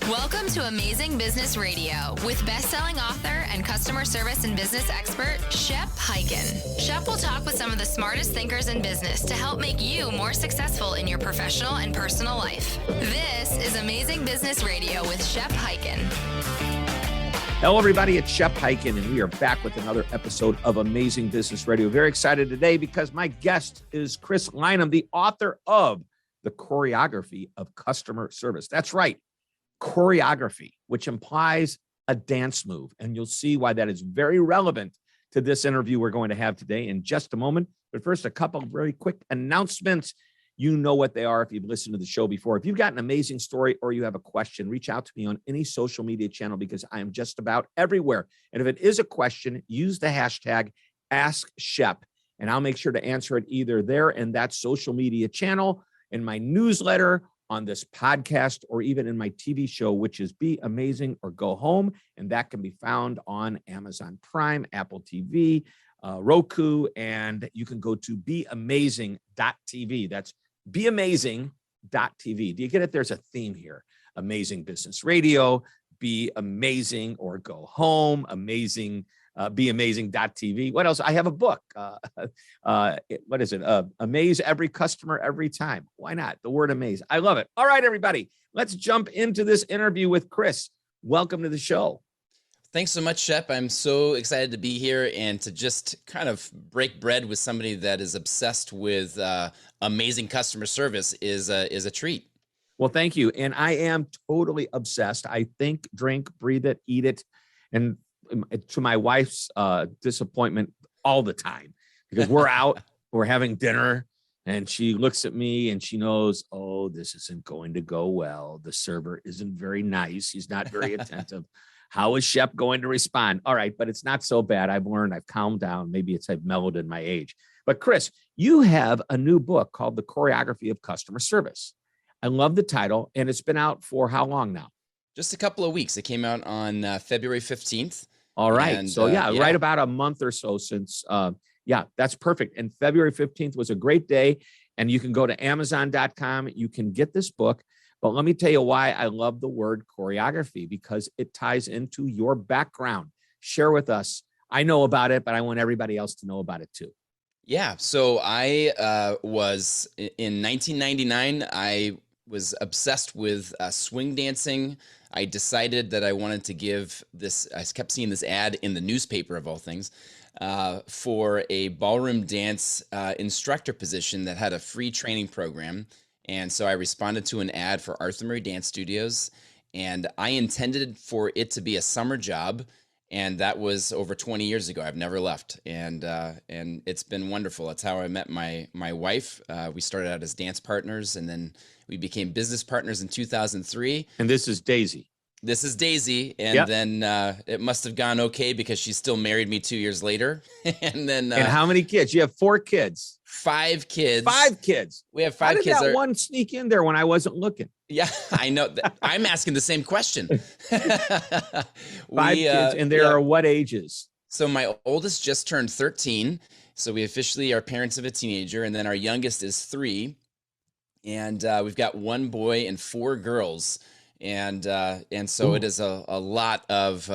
Welcome to Amazing Business Radio with best-selling author and customer service and business expert, Shep Hyken. Shep will talk with some of the smartest thinkers in business to help make you more successful in your professional and personal life. This is Amazing Business Radio with Shep Hyken. Hello, everybody. It's Shep Hyken, and we are back with another episode of Amazing Business Radio. Very excited today because my guest is Chris Lynam, the author of The Choreography of Customer Service. That's right. Choreography, which implies a dance move. And you'll see why that is very relevant to this interview we're going to have today in just a moment. But first, a couple of very quick announcements. You know what they are if you've listened to the show before. If you've got an amazing story or you have a question, reach out to me on any social media channel because I am just about everywhere. And if it is a question, use the hashtag AskShep, and I'll make sure to answer it either there in that social media channel, in my newsletter, on this podcast, or even in my TV show, which is Be Amazing or Go Home. And that can be found on Amazon Prime, Apple TV, Roku, and you can go to beamazing.tv. That's beamazing.tv. Do you get it? There's a theme here. Amazing Business Radio, Be Amazing or Go Home, Amazing, beamazing.tv. What else? I have a book. What is it? Amaze every customer every time. Why not? The word amaze. I love it. All right, everybody, let's jump into this interview with Chris. Welcome to the show. Thanks so much, Shep. I'm so excited to be here and to just kind of break bread with somebody that is obsessed with amazing customer service is a treat. Well, thank you. And I am totally obsessed. I think, drink, breathe it, eat it. And to my wife's disappointment all the time, because we're out, we're having dinner, and she looks at me and she knows, oh, this isn't going to go well. The server isn't very nice. He's not very attentive. How is Shep going to respond? All right, but it's not so bad. I've learned, I've calmed down. Maybe I've mellowed in my age. But Chris, you have a new book called The Choreography of Customer Service. I love the title, and it's been out for how long now? Just a couple of weeks. It came out on February 15th. All right. And, so right about a month or so since, that's perfect. And February 15th was a great day, and you can go to Amazon.com. You can get this book. But let me tell you why I love the word choreography, because it ties into your background. Share with us. I know about it, but I want everybody else to know about it too. Yeah. So I was in 1999. I was obsessed with swing dancing. I decided that I wanted to give this. I kept seeing this ad in the newspaper, of all things, for a ballroom dance instructor position that had a free training program. And so I responded to an ad for Arthur Murray Dance Studios, and I intended for it to be a summer job. And that was over 20 years ago. I've never left. And it's been wonderful. That's how I met my wife. We started out as dance partners, and then we became business partners in 2003. And this is Daisy. This is Daisy. And then it must have gone okay because she still married me 2 years later. And then. And how many kids? You have 4 kids. 5 kids. 5 kids. We have 5 kids. How did that one sneak in there when I wasn't looking? Yeah, I know. I'm asking the same question. 5 kids, and there are what ages? So my oldest just turned 13. So we officially are parents of a teenager, and then our youngest is 3. And we've got 1 boy and 4 girls. And so it is a lot of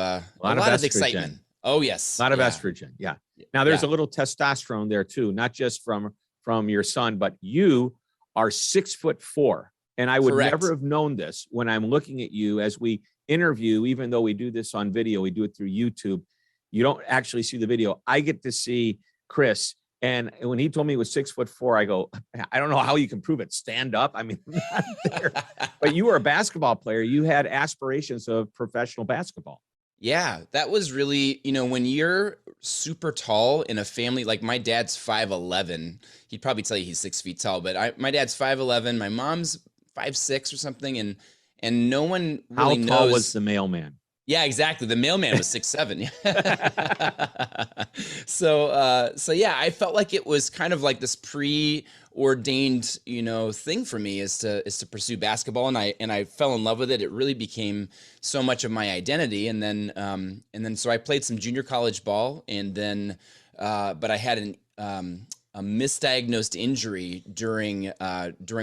excitement. Oh, yes. A lot of estrogen. Yeah. Now there's a little testosterone there too, not just from your son, but you are 6'4". And I would never have known this when I'm looking at you as we interview, even though we do this on video, we do it through YouTube. You don't actually see the video. I get to see Chris. And when he told me he was 6'4", I go, I don't know how you can prove it. Stand up. I mean, not there. But you were a basketball player. You had aspirations of professional basketball. Yeah, that was really, when you're super tall in a family, like my dad's 5'11", he'd probably tell you he's 6 feet tall, but my dad's 5'11", my mom's 5'6" or something. And no one really knows. How tall was the mailman? Yeah, exactly. The mailman was 6'7". So yeah, I felt like it was kind of like this preordained, thing for me is to pursue basketball, and I fell in love with it. It really became so much of my identity, and then so I played some junior college ball, and then but I had a misdiagnosed injury during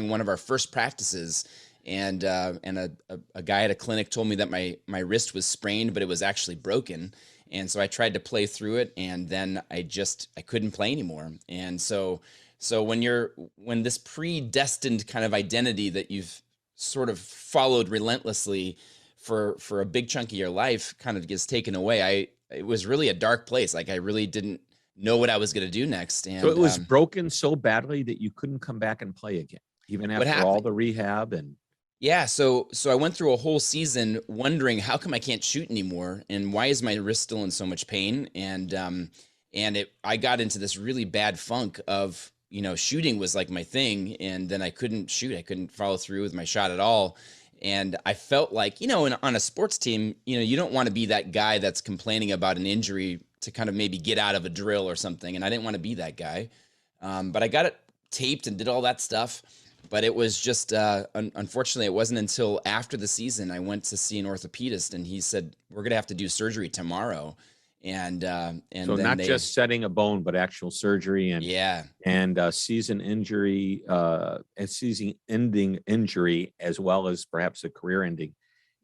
one of our first practices. and a guy at a clinic told me that my wrist was sprained, but it was actually broken. And so I tried to play through it, and then I couldn't play anymore. And so when this predestined kind of identity that you've sort of followed relentlessly for a big chunk of your life kind of gets taken away, it was really a dark place. Like I really didn't know what I was going to do next. And so it was broken so badly that you couldn't come back and play again, even after all the rehab and. Yeah, so I went through a whole season wondering how come I can't shoot anymore, and why is my wrist still in so much pain? And I got into this really bad funk of, shooting was like my thing, and then I couldn't shoot. I couldn't follow through with my shot at all. And I felt like, on a sports team, you don't want to be that guy that's complaining about an injury to kind of maybe get out of a drill or something. And I didn't want to be that guy. But I got it taped and did all that stuff. But it was just, unfortunately, it wasn't until after the season I went to see an orthopedist, and he said, we're going to have to do surgery tomorrow. And so then not just setting a bone, but actual surgery and season-ending injury, as well as perhaps a career-ending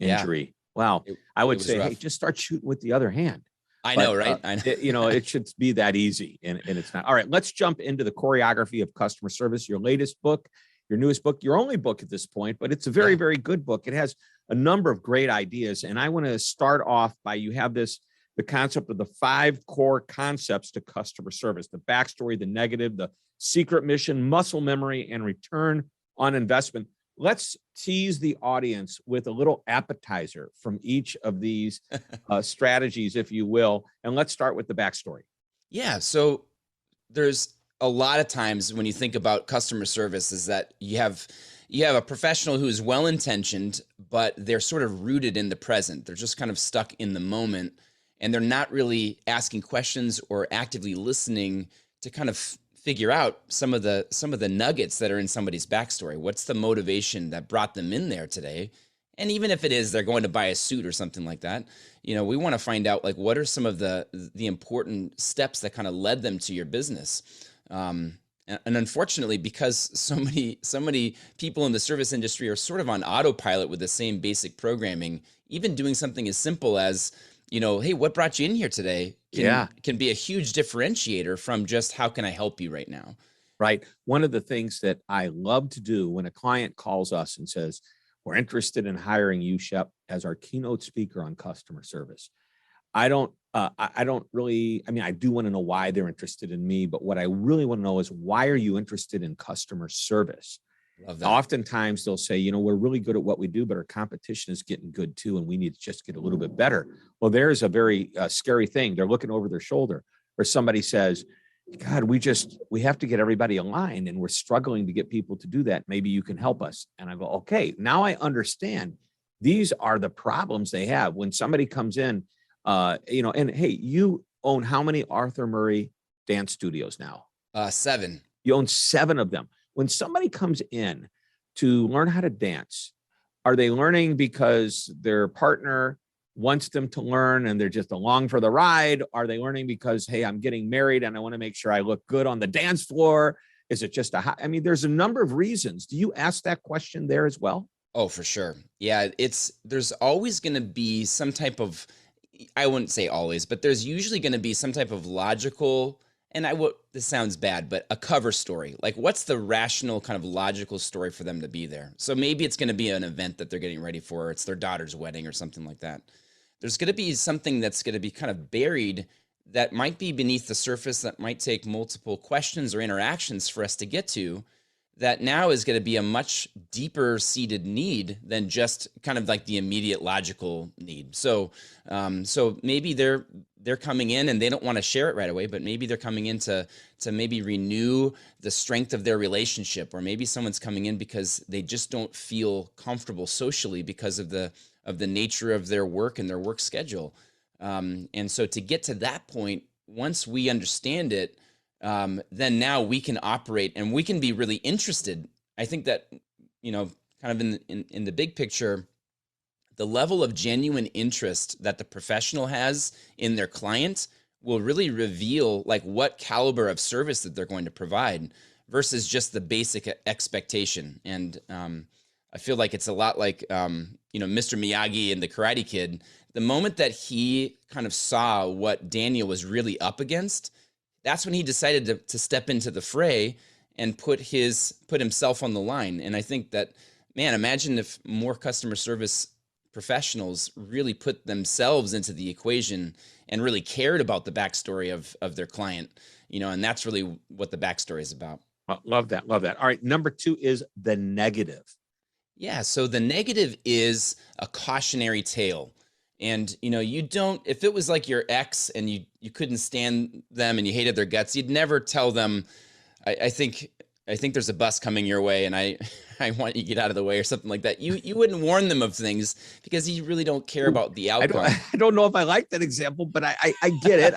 injury. Yeah. Wow. I would say, rough. Hey, just start shooting with the other hand. I know, right? I know. It should be that easy, and it's not. All right, let's jump into the Choreography of Customer Service, your latest book, your newest book, your only book at this point, but it's a very, very good book. It has a number of great ideas, and I want to start off by, you have the concept of the 5 core concepts to customer service: the backstory, the negative, the secret mission, muscle memory, and return on investment. Let's tease the audience with a little appetizer from each of these strategies, if you will. And let's start with the backstory. Yeah. So there's a lot of times when you think about customer service is that you have a professional who's well-intentioned, but they're sort of rooted in the present. They're just kind of stuck in the moment, and they're not really asking questions or actively listening to kind of figure out some of the nuggets that are in somebody's backstory. What's the motivation that brought them in there today? And even if it is they're going to buy a suit or something like that, we want to find out, like, what are some of the important steps that kind of led them to your business. And unfortunately, because so many people in the service industry are sort of on autopilot with the same basic programming, even doing something as simple as, hey, what brought you in here today can be a huge differentiator from just, how can I help you right now? Right. One of the things that I love to do when a client calls us and says, we're interested in hiring you, Shep, as our keynote speaker on customer service. I do want to know why they're interested in me, but what I really want to know is, why are you interested in customer service? Love that. Oftentimes they'll say, we're really good at what we do, but our competition is getting good too, and we need to just get a little bit better. Well, there's a very scary thing. They're looking over their shoulder. Or somebody says, God, we have to get everybody aligned, and we're struggling to get people to do that. Maybe you can help us. And I go, okay, now I understand. These are the problems they have. When somebody comes in, and hey, you own how many Arthur Murray dance studios now? 7. You own 7 of them. When somebody comes in to learn how to dance, are they learning because their partner wants them to learn and they're just along for the ride? Are they learning because, hey, I'm getting married and I want to make sure I look good on the dance floor? Is it just there's a number of reasons. Do you ask that question there as well? Oh, for sure. Yeah, there's always going to be some type of, I wouldn't say always, but there's usually going to be some type of logical, and this sounds bad, but a cover story. Like, what's the rational kind of logical story for them to be there? So maybe it's going to be an event that they're getting ready for. It's their daughter's wedding or something like that. There's going to be something that's going to be kind of buried that might be beneath the surface, that might take multiple questions or interactions for us to get to, that now is going to be a much deeper seated need than just kind of like the immediate logical need. So maybe they're coming in and they don't want to share it right away, but maybe they're coming in to maybe renew the strength of their relationship, or maybe someone's coming in because they just don't feel comfortable socially because of the nature of their work and their work schedule. And so to get to that point, once we understand it, then now we can operate and we can be really interested. I think that, kind of in the big picture, the level of genuine interest that the professional has in their client will really reveal, like, what caliber of service that they're going to provide versus just the basic expectation. And I feel like it's a lot like, Mr. Miyagi and the Karate Kid. The moment that he kind of saw what Daniel was really up against, that's when he decided to step into the fray and put himself on the line. And I think that, man, imagine if more customer service professionals really put themselves into the equation and really cared about the backstory of their client, and that's really what the backstory is about. Love that. Love that. All right. Number 2 is the negative. Yeah. So the negative is a cautionary tale. And, if it was like your ex and you couldn't stand them and you hated their guts, you'd never tell them, I think there's a bus coming your way and I want you to get out of the way or something like that. You wouldn't warn them of things because you really don't care about the outcome. I don't know if I like that example, but I get it.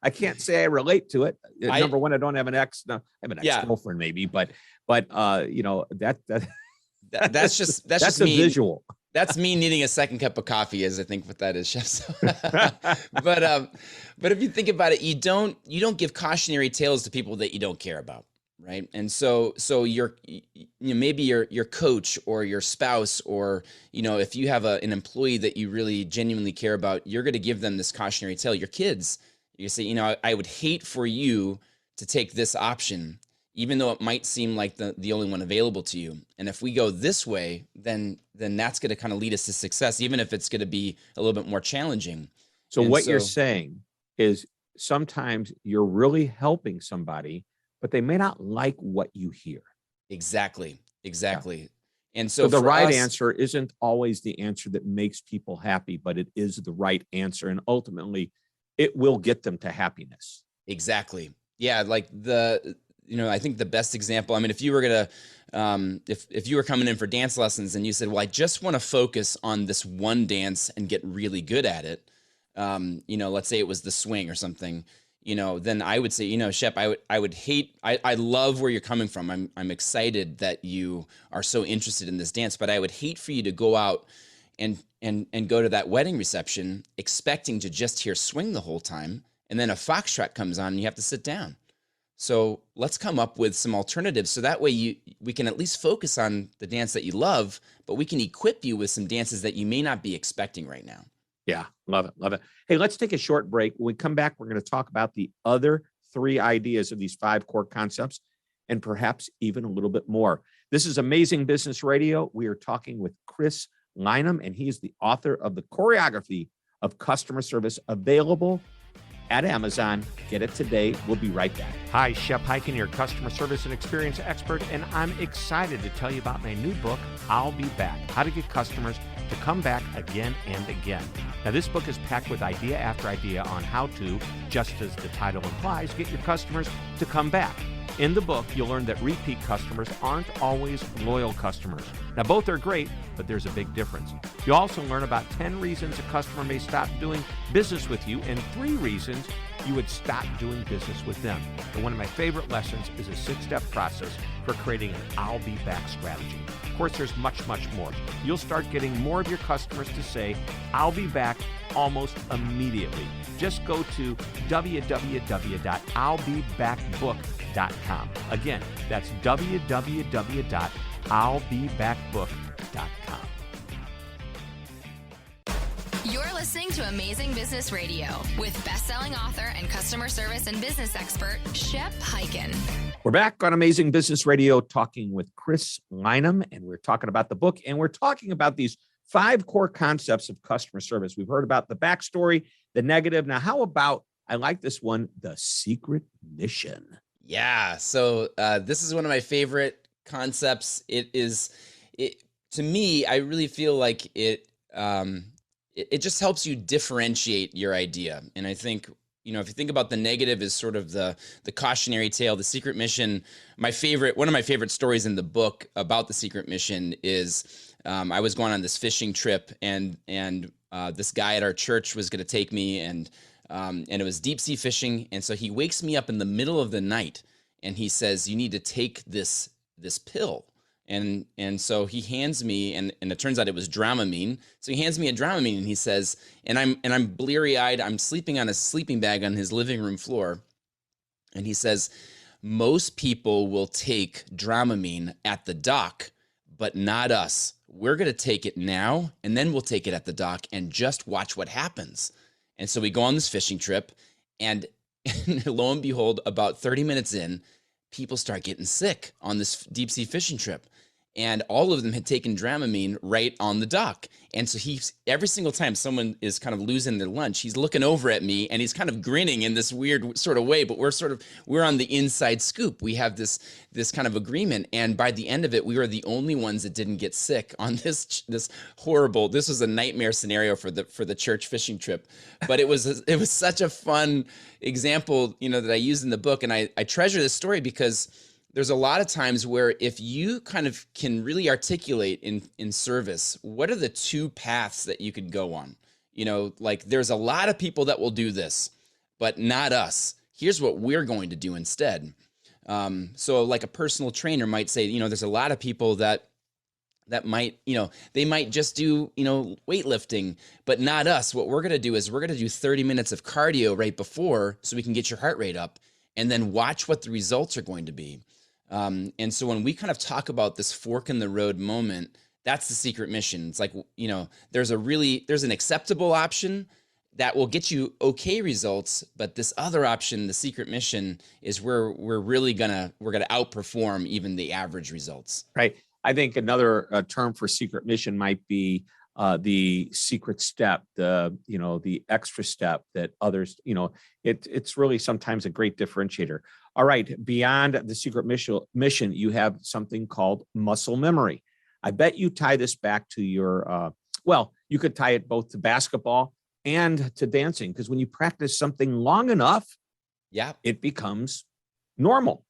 I can't say I relate to it. Number one, I don't have an ex. No, I have an ex-girlfriend maybe, but that's just a me. Visual. That's me needing a second cup of coffee, is I think what that is, Chef. But if you think about it, you don't give cautionary tales to people that you don't care about, right? And so maybe your coach or your spouse, or if you have an employee that you really genuinely care about, you're going to give them this cautionary tale. Your kids, you say, I would hate for you to take this option, even though it might seem like the only one available to you. And if we go this way, then that's going to kind of lead us to success, even if it's going to be a little bit more challenging. So you're saying is sometimes you're really helping somebody, but they may not like what you hear. Exactly. Yeah. And so the right answer isn't always the answer that makes people happy, but it is the right answer. And ultimately it will get them to happiness. Exactly. Yeah. Like I think the best example, I mean, if you were going to, if you were coming in for dance lessons and you said, well, I just want to focus on this one dance and get really good at it. Let's say it was the swing or something, then I would say, Shep, I love where you're coming from. I'm excited that you are so interested in this dance, but I would hate for you to go out and go to that wedding reception expecting to just hear swing the whole time. And then a foxtrot comes on and you have to sit down. So let's come up with some alternatives. So that way we can at least focus on the dance that you love, but we can equip you with some dances that you may not be expecting right now. Yeah. Love it. Love it. Hey, let's take a short break. When we come back, we're going to talk about the other 3 ideas of these 5 core concepts and perhaps even a little bit more. This is Amazing Business Radio. We are talking with Chris Lynam, and he is the author of the Choreography of Customer Service, available at Amazon. Get it today. We'll be right back. Hi, Shep Hyken, your customer service and experience expert, and I'm excited to tell you about my new book, I'll Be Back, How to Get Customers to Come Back Again and Again. Now, this book is packed with idea after idea on how to, just as the title implies, get your customers to come back. In the book, you'll learn that repeat customers aren't always loyal customers. Now, both are great, but there's a big difference. You'll also learn about 10 reasons a customer may stop doing business with you and 3 reasons you would stop doing business with them. And one of my favorite lessons is a 6-step process for creating an I'll Be Back strategy. Of course, there's much, much more. You'll start getting more of your customers to say, I'll be back almost immediately. Just go to www.illbebackbook.com. Again, that's www.illbebackbook.com. You're listening to Amazing Business Radio with best-selling author and customer service and business expert, Shep Hyken. We're back on Amazing Business Radio talking with Chris Lynam, and we're talking about the book, and we're talking about these 5 core concepts of customer service. We've heard about the backstory, the negative. Now, how about, I like this one, the secret mission? Yeah. So this is one of my favorite concepts. To me, I really feel like it just helps you differentiate your idea. And I think, if you think about the negative is sort of the cautionary tale, the secret mission. One of my favorite stories in the book about the secret mission is I was going on this fishing trip, and this guy at our church was going to take me, and it was deep sea fishing. And so he wakes me up in the middle of the night and he says, you need to take this pill. And so he hands me, and it turns out it was Dramamine. So he hands me a Dramamine and he says, and I'm bleary eyed. I'm sleeping on a sleeping bag on his living room floor. And he says, most people will take Dramamine at the dock, but not us. We're going to take it now, and then we'll take it at the dock and just watch what happens. And so we go on this fishing trip, and lo and behold, about 30 minutes in, people start getting sick on this deep sea fishing trip. And all of them had taken Dramamine right on the dock. And so every single time someone is kind of losing their lunch, he's looking over at me and he's kind of grinning in this weird sort of way, but we're on the inside scoop. We have this kind of agreement. And by the end of it, we were the only ones that didn't get sick on this horrible, this was a nightmare scenario for the church fishing trip. But it was such a fun example, that I used in the book. And I treasure this story because there's a lot of times where if you kind of can really articulate in service, what are the two paths that you could go on? Like there's a lot of people that will do this, but not us. Here's what we're going to do instead. So like a personal trainer might say, there's a lot of people that might, they might just do, weightlifting, but not us. What we're going to do is we're going to do 30 minutes of cardio right before so we can get your heart rate up and then watch what the results are going to be. And so when we kind of talk about this fork in the road moment, that's the secret mission. It's like, there's an acceptable option that will get you okay results, but this other option, the secret mission, is where we're gonna outperform even the average results. Right. I think another term for secret mission might be the secret step, the extra step that others, it's really sometimes a great differentiator. All right. Beyond the secret mission, you have something called muscle memory. I bet you tie this back to your, you could tie it both to basketball and to dancing, because when you practice something long enough, it becomes normal.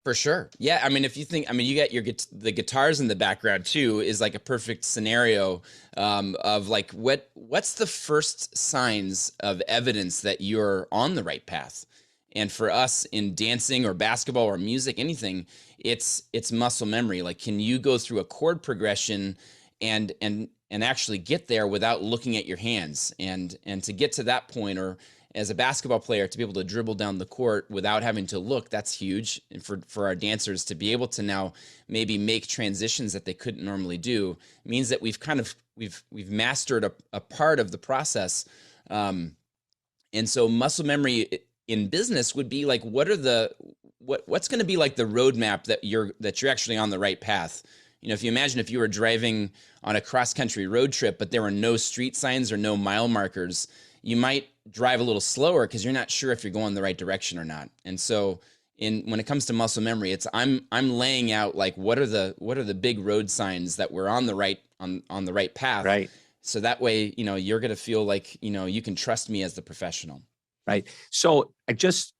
For sure. Yeah. I mean, if you think, you get the guitars in the background too, is like a perfect scenario of like, what's the first signs of evidence that you're on the right path? And for us in dancing or basketball or music, anything, it's muscle memory. Like, can you go through a chord progression and actually get there without looking at your hands? And to get to that point, or as a basketball player, to be able to dribble down the court without having to look, that's huge. And for our dancers to be able to now maybe make transitions that they couldn't normally do means that we've mastered a part of the process. And so muscle memory in business would be like, what's going to be like the roadmap that you're actually on the right path? If you imagine if you were driving on a cross-country road trip, but there were no street signs or no mile markers, you might drive a little slower because you're not sure if you're going the right direction or not. And so when it comes to muscle memory, it's I'm laying out like what are the big road signs that we're on the right path. Right. So that way, you're going to feel like, you can trust me as the professional. Right. So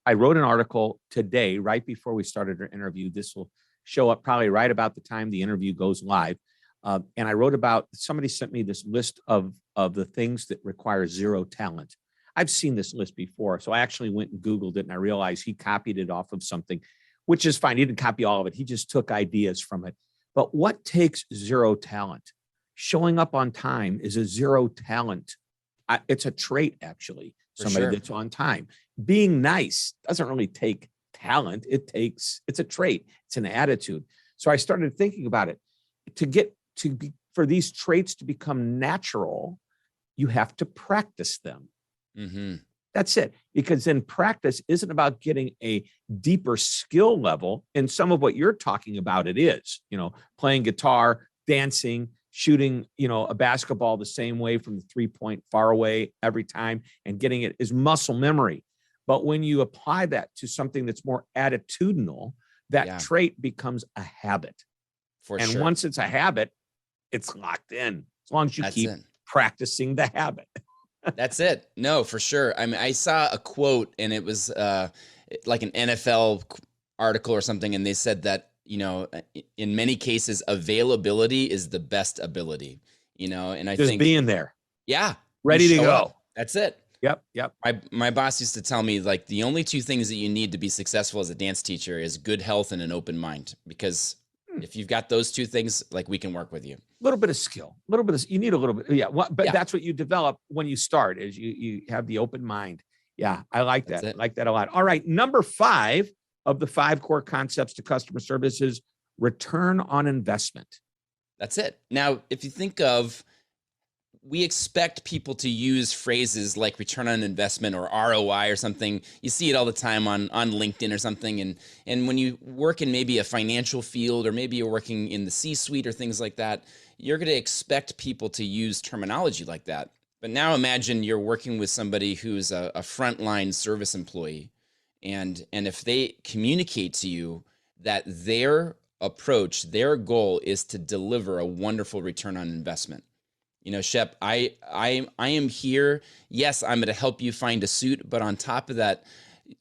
I wrote an article today, right before we started our interview. This will show up probably right about the time the interview goes live. And I wrote about, somebody sent me this list of the things that require zero talent. I've seen this list before. So I actually went and Googled it, and I realized he copied it off of something, which is fine. He didn't copy all of it. He just took ideas from it. But what takes zero talent? Showing up on time is a zero talent. It's a trait, actually. Somebody that's on time. Being nice doesn't really take talent. It's a trait. It's an attitude. So I started thinking about it. For these traits to become natural, you have to practice them. Mm-hmm. That's it. Because then practice isn't about getting a deeper skill level. And some of what you're talking about, it is, playing guitar, dancing, shooting, a basketball the same way from the 3-point far away every time and getting it is muscle memory. But when you apply that to something that's more attitudinal, that trait becomes a habit. And once it's a habit, it's locked in as long as you keep practicing the habit. That's it. No, for sure. I mean, I saw a quote, and it was like an NFL article or something, and they said that, in many cases, availability is the best ability, and I think being there. Yeah. Ready to go. Up. That's it. Yep. My boss used to tell me, like, the only two things that you need to be successful as a dance teacher is good health and an open mind, because if you've got those two things, like, we can work with you. A little bit of skill, you need a little bit. Yeah. But that's what you develop when you start, is you have the open mind. Yeah. I like that. I like that a lot. All right. Number 5 of the 5 core concepts to customer service is return on investment. That's it. Now, if you think of, we expect people to use phrases like return on investment or ROI or something. You see it all the time on LinkedIn or something. And when you work in maybe a financial field, or maybe you're working in the C-suite or things like that, you're going to expect people to use terminology like that. But now imagine you're working with somebody who's a frontline service employee. And if they communicate to you that their approach, their goal is to deliver a wonderful return on investment. Shep, I am here. Yes, I'm going to help you find a suit. But on top of that,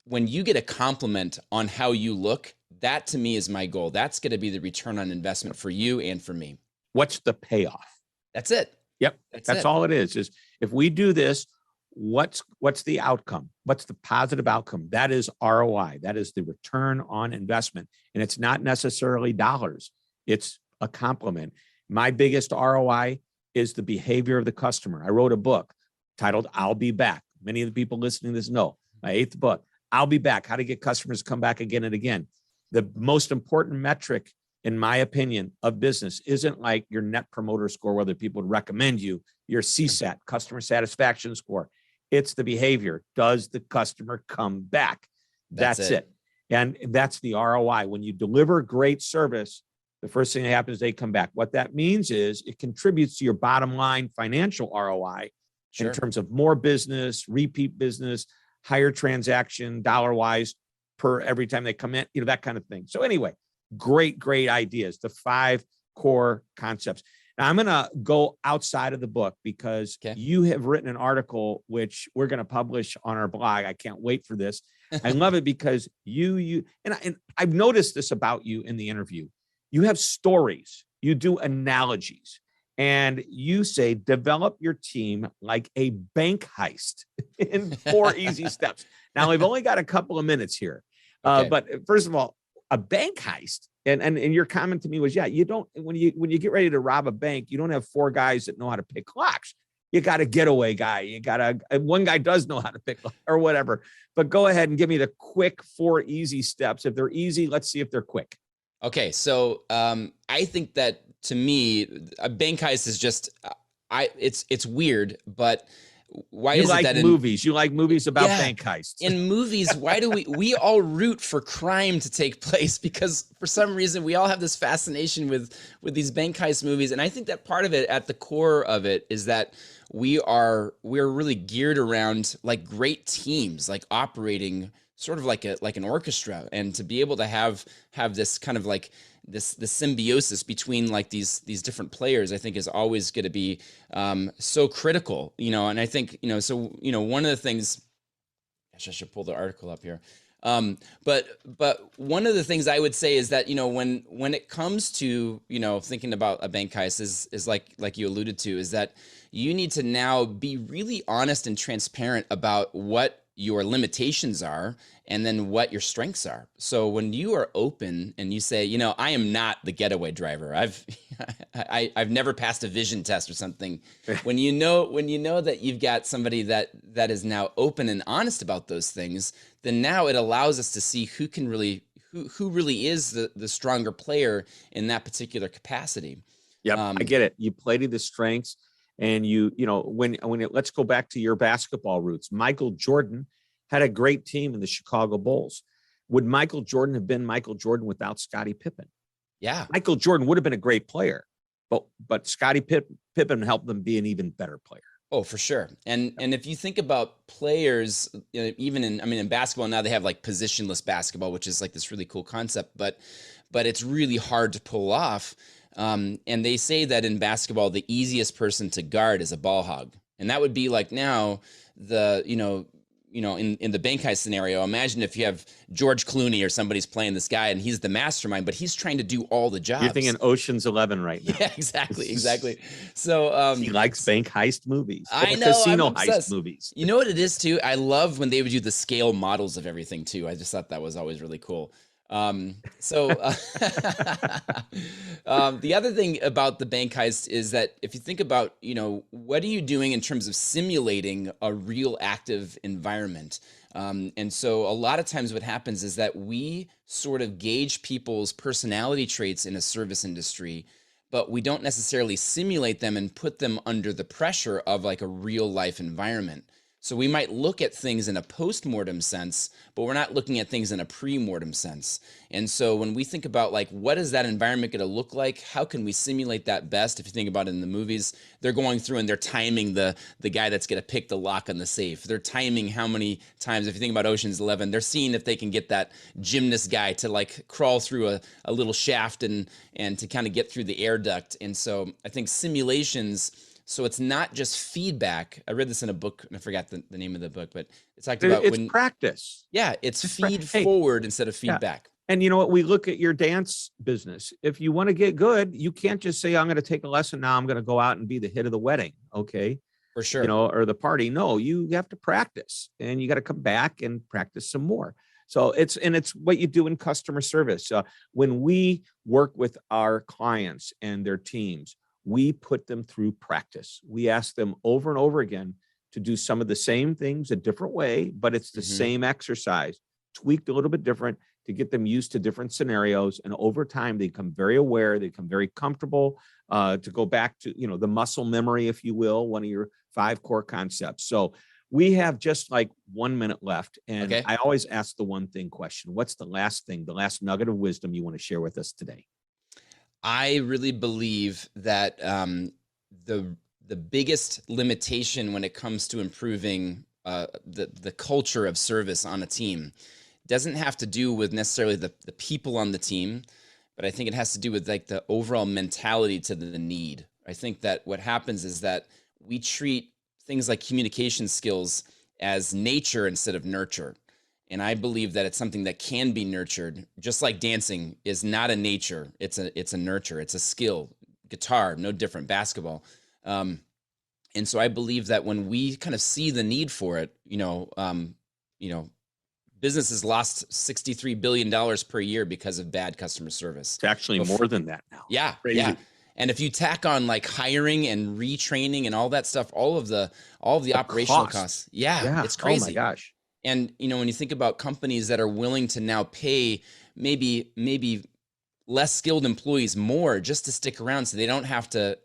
when you get a compliment on how you look, that to me is my goal. That's going to be the return on investment for you and for me. What's the payoff? That's it. Yep. That's all it is if we do this, what's the outcome? What's the positive outcome? That is ROI. That is the return on investment. And it's not necessarily dollars. It's a compliment. My biggest ROI is the behavior of the customer. I wrote a book titled I'll Be Back. Many of the people listening to this know my 8th book, I'll Be Back, how to get customers to come back again and again. The most important metric, in my opinion, of business isn't like your net promoter score, whether people would recommend you, your CSAT, customer satisfaction score. It's the behavior. Does the customer come back? That's it. And that's the ROI. When you deliver great service, the first thing that happens is they come back. What that means is it contributes to your bottom line financial ROI in terms of more business, repeat business, higher transaction dollar-wise per every time they come in, that kind of thing. So anyway, great ideas, the 5 core concepts. Now I'm going to go outside of the book because you have written an article, which we're going to publish on our blog. I can't wait for this. I love it because and I've noticed this about you in the interview. You have stories, you do analogies, and you say, develop your team like a bank heist in 4 easy steps. Now, we've only got a couple of minutes here. But first of all, a bank heist, and your comment to me was, you don't, when you get ready to rob a bank, you don't have 4 guys that know how to pick locks. You got a getaway guy. One guy does know how to pick or whatever. But go ahead and give me the quick 4 easy steps. If they're easy, let's see if they're quick. Okay, so I think that to me, a bank heist is just, it's weird, but why is it that movies? You like movies about bank heists? In movies, why do we all root for crime to take place? Because for some reason we all have this fascination with these bank heist movies, and I think that part of it, at the core of it, is that we're really geared around like great teams, like operating sort of like an orchestra, and to be able to have this kind of like this symbiosis between like these different players, I think is always going to be so critical, and I think, so, one of the things, gosh, I should pull the article up here. But one of the things I would say is that, when it comes to, thinking about a bank heist is like you alluded to, is that you need to now be really honest and transparent about what your limitations are and then what your strengths are. So when you are open and you say, I am not the getaway driver. I've never passed a vision test or something. when you know that you've got somebody that is now open and honest about those things, then now it allows us to see who really is the stronger player in that particular capacity. Yeah, I get it. You play to the strengths. And let's go back to your basketball roots. Michael Jordan had a great team in the Chicago Bulls. Would Michael Jordan have been Michael Jordan without Scottie Pippen? Yeah. Michael Jordan would have been a great player, but Scottie Pippen helped them be an even better player. Oh, for sure. And if you think about players, even in basketball now, they have like positionless basketball, which is like this really cool concept, but it's really hard to pull off. And they say that in basketball, the easiest person to guard is a ball hog. And that would be like now in the bank heist scenario, imagine if you have George Clooney or somebody's playing this guy and he's the mastermind, but he's trying to do all the jobs. You're thinking Ocean's 11 right now. Yeah, exactly. So he likes bank heist movies. I know, casino heist movies. You know what it is too? I love when they would do the scale models of everything too. I just thought that was always really cool. The other thing about the bank heist is that if you think about, what are you doing in terms of simulating a real active environment? And so a lot of times what happens is that we sort of gauge people's personality traits in a service industry but we don't necessarily simulate them and put them under the pressure of like a real life environment. So we might look at things in a post-mortem sense, but we're not looking at things in a pre-mortem sense. And so when we think about like, what is that environment going to look like? How can we simulate that best? If you think about it in the movies, they're going through and they're timing the guy that's going to pick the lock on the safe. They're timing how many times, if you think about Ocean's 11, they're seeing if they can get that gymnast guy to like crawl through a little shaft and to kind of get through the air duct. And so I think simulations, so it's not just feedback. I read this in a book, and I forgot the name of the book, but it talked about it's practice. Yeah, it's feed forward instead of feedback. Yeah. And you know what? We look at your dance business. If you want to get good, you can't just say, I'm going to take a lesson now. I'm going to go out and be the hit of the wedding. Okay. For sure. Or the party. No, you have to practice, and you got to come back and practice some more. So it's what you do in customer service. When we work with our clients and their teams, we put them through practice. We ask them over and over again to do some of the same things a different way, but it's the same exercise, tweaked a little bit different to get them used to different scenarios. And over time, they become very aware, they become very comfortable, to go back to, the muscle memory, if you will, one of your 5 core concepts. So we have just like 1 minute left. And I always ask the one thing question. What's the last thing, the last nugget of wisdom you want to share with us today? I really believe that the biggest limitation when it comes to improving the culture of service on a team doesn't have to do with necessarily the people on the team, but I think it has to do with like the overall mentality to the need. I think that what happens is that we treat things like communication skills as nature instead of nurture. And I believe that it's something that can be nurtured, just like dancing is not a nature. It's a nurture. It's a skill. Guitar, no different. Basketball. And so I believe that when we kind of see the need for it, businesses lost $63 billion per year because of bad customer service. It's actually more than that now. Yeah. Crazy. Yeah. And if you tack on like hiring and retraining and all that stuff, all of the operational costs. Yeah. It's crazy. Oh my gosh. And, when you think about companies that are willing to now pay maybe less skilled employees more just to stick around so they don't have to,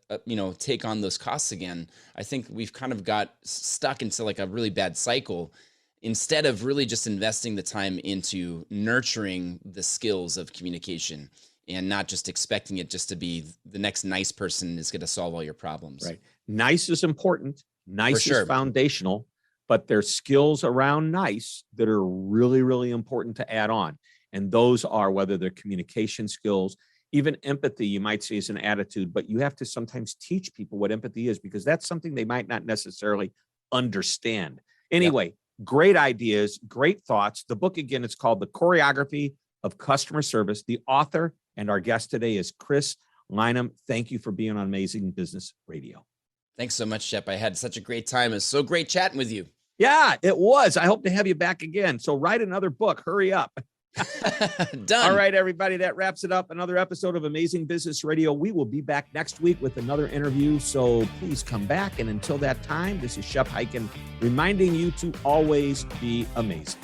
take on those costs again, I think we've kind of got stuck into like a really bad cycle instead of really just investing the time into nurturing the skills of communication and not just expecting it just to be the next nice person is going to solve all your problems. Right. Nice is important. Nice is foundational. But there's skills around nice that are really, really important to add on. And those are whether they're communication skills, even empathy, you might say is an attitude, but you have to sometimes teach people what empathy is because that's something they might not necessarily understand. Anyway, great ideas, great thoughts. The book, again, it's called The Choreography of Customer Service. The author and our guest today is Chris Lynam. Thank you for being on Amazing Business Radio. Thanks so much, Shep. I had such a great time. It was so great chatting with you. Yeah, it was. I hope to have you back again. So write another book. Hurry up. Done. All right, everybody. That wraps it up. Another episode of Amazing Business Radio. We will be back next week with another interview. So please come back. And until that time, this is Shep Hyken reminding you to always be amazing.